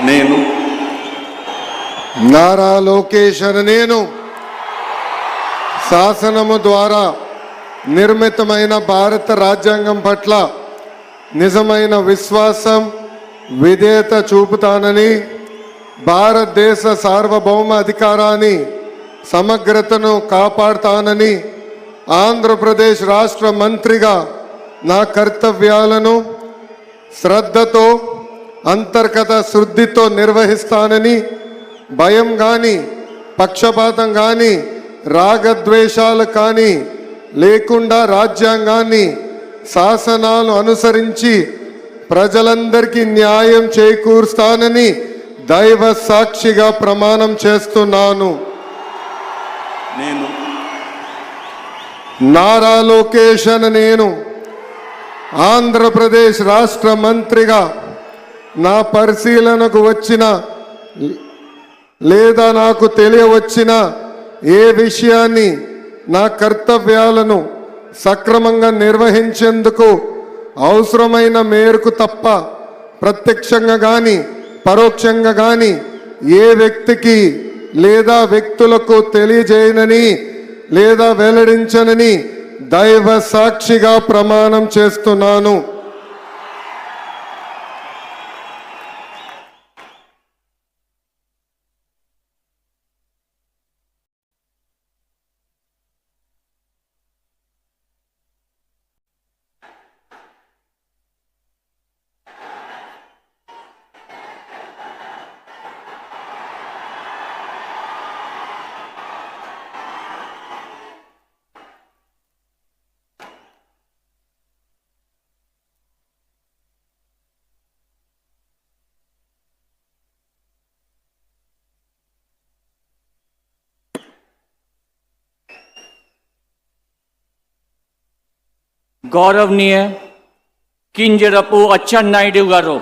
నేను నారా లోకేష్ అనే నేను శాసనము ద్వారా నిర్మితమైన భారత రాజ్యాంగం పట్ల నిజమైన విశ్వాసం విధేయత చూపుతానని, భారతదేశ సార్వభౌమ అధికారాన్ని సమగ్రతను కాపాడుతానని, ఆంధ్రప్రదేశ్ రాష్ట్ర మంత్రిగా నా కర్తవ్యాలను శ్రద్ధతో అంతర్గత శుద్ధితో నిర్వహిస్తానని, భయం కానీ పక్షపాతం కానీ రాగద్వేషాలు కానీ లేకుండా రాజ్యాంగాన్ని శాసనాలు అనుసరించి ప్రజలందరికీ న్యాయం చేకూరుస్తానని దైవ సాక్షిగా ప్రమాణం చేస్తున్నాను. నేను నారా లోకేష్ అనే నేను ఆంధ్రప్రదేశ్ రాష్ట్ర మంత్రిగా నా పరిశీలనకు వచ్చిన లేదా నాకు తెలియవచ్చిన ఏ విషయాన్ని నా కర్తవ్యాలను సక్రమంగా నిర్వహించేందుకు అవసరమైన మేరకు తప్ప ప్రత్యక్షంగా కానీ పరోక్షంగా కానీ ఏ వ్యక్తికి లేదా వ్యక్తులకు తెలియజేయనని లేదా వెల్లడించనని దైవ సాక్షిగా ప్రమాణం చేస్తున్నాను. గౌరవనీయ కింజరపు అచ్చెన్నాయుడు గారు